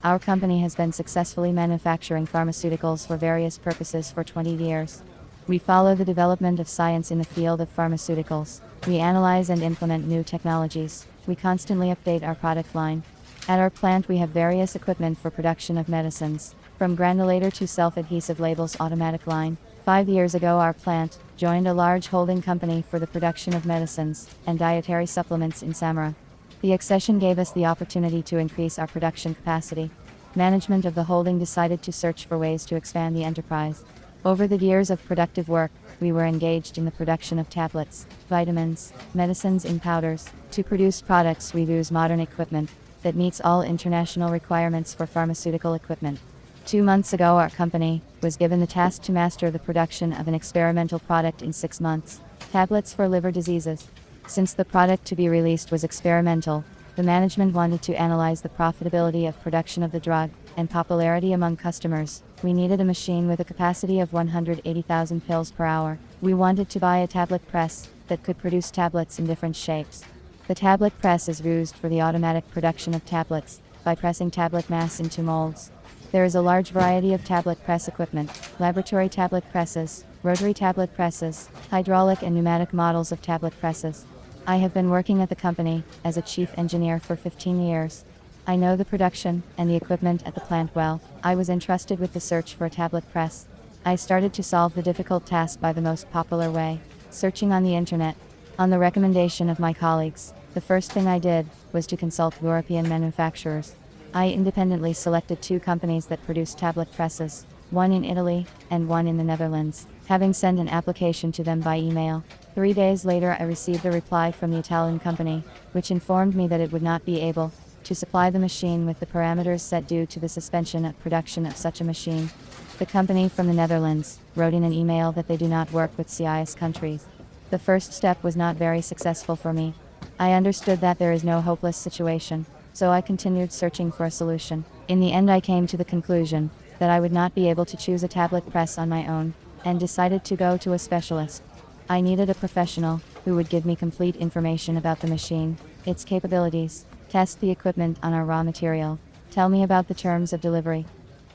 Our company has been successfully manufacturing pharmaceuticals for various purposes for 20 years. We follow the development of science in the field of pharmaceuticals. We analyze and implement new technologies. We constantly update our product line. At our plant we have various equipment for production of medicines, from granulator to self-adhesive labels automatic line. 5 years ago our plant joined a large holding company for the production of medicines and dietary supplements in Samara. The accession gave us the opportunity to increase our production capacity. Management of the holding decided to search for ways to expand the enterprise. Over the years of productive work, we were engaged in the production of tablets, vitamins, medicines in powders. To produce products we use modern equipment that meets all international requirements for pharmaceutical equipment. 2 months ago our company was given the task to master the production of an experimental product in 6 months. Tablets for liver diseases. Since the product to be released was experimental, the management wanted to analyze the profitability of production of the drug and popularity among customers. We needed a machine with a capacity of 180,000 pills per hour. We wanted to buy a tablet press that could produce tablets in different shapes. The tablet press is used for the automatic production of tablets by pressing tablet mass into molds. There is a large variety of tablet press equipment: laboratory tablet presses, rotary tablet presses, hydraulic and pneumatic models of tablet presses. I have been working at the company as a chief engineer for 15 years. I know the production and the equipment at the plant well. I was entrusted with the search for a tablet press. I started to solve the difficult task by the most popular way, searching on the internet. On the recommendation of my colleagues, the first thing I did was to consult European manufacturers. I independently selected 2 companies that produce tablet presses, one in Italy and one in the Netherlands. Having sent an application to them by email, 3 days later I received a reply from the Italian company, which informed me that it would not be able to supply the machine with the parameters set due to the suspension of production of such a machine. The company from the Netherlands wrote in an email that they do not work with CIS countries. The first step was not very successful for me. I understood that there is no hopeless situation, so I continued searching for a solution. In the end I came to the conclusion that I would not be able to choose a tablet press on my own, and decided to go to a specialist. I needed a professional who would give me complete information about the machine, its capabilities, test the equipment on our raw material, tell me about the terms of delivery.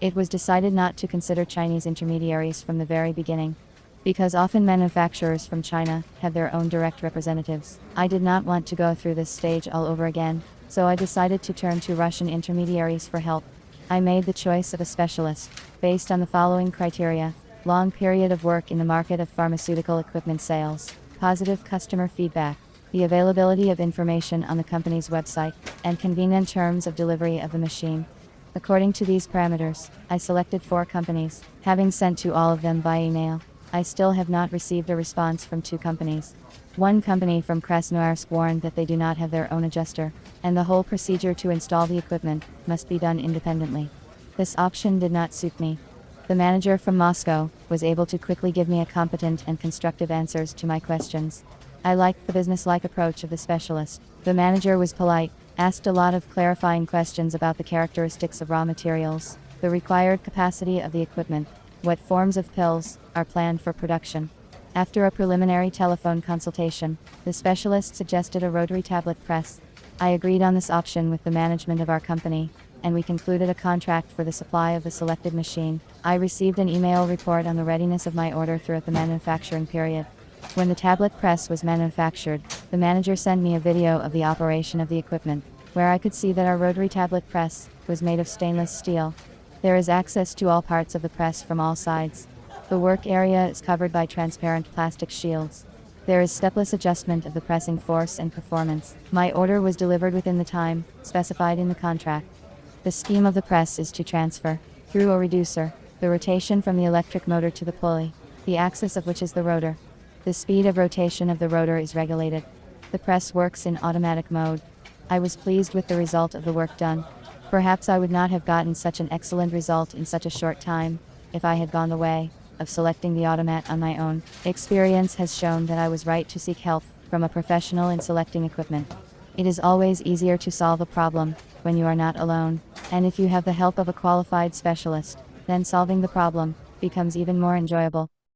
It was decided not to consider Chinese intermediaries from the very beginning, because often manufacturers from China have their own direct representatives. I did not want to go through this stage all over again, so I decided to turn to Russian intermediaries for help. I made the choice of a specialist, based on the following criteria: long period of work in the market of pharmaceutical equipment sales, positive customer feedback, the availability of information on the company's website, and convenient terms of delivery of the machine. According to these parameters, I selected 4 companies, having sent to all of them by email. I still have not received a response from 2 companies. One company from Krasnoyarsk warned that they do not have their own adjuster, and the whole procedure to install the equipment must be done independently. This option did not suit me. The manager from Moscow was able to quickly give me a competent and constructive answers to my questions. I liked the business-like approach of the specialist. The manager was polite, asked a lot of clarifying questions about the characteristics of raw materials, the required capacity of the equipment, what forms of pills are planned for production. After a preliminary telephone consultation, the specialist suggested a rotary tablet press. I agreed on this option with the management of our company, and we concluded a contract for the supply of the selected machine. I received an email report on the readiness of my order throughout the manufacturing period. When the tablet press was manufactured, the manager sent me a video of the operation of the equipment, where I could see that our rotary tablet press was made of stainless steel. There is access to all parts of the press from all sides. The work area is covered by transparent plastic shields. There is stepless adjustment of the pressing force and performance. My order was delivered within the time specified in the contract. The scheme of the press is to transfer, through a reducer, the rotation from the electric motor to the pulley, the axis of which is the rotor. The speed of rotation of the rotor is regulated. The press works in automatic mode. I was pleased with the result of the work done. Perhaps I would not have gotten such an excellent result in such a short time if I had gone the way of selecting the automat on my own. Experience has shown that I was right to seek help from a professional in selecting equipment. It is always easier to solve a problem when you are not alone, and if you have the help of a qualified specialist, then solving the problem becomes even more enjoyable.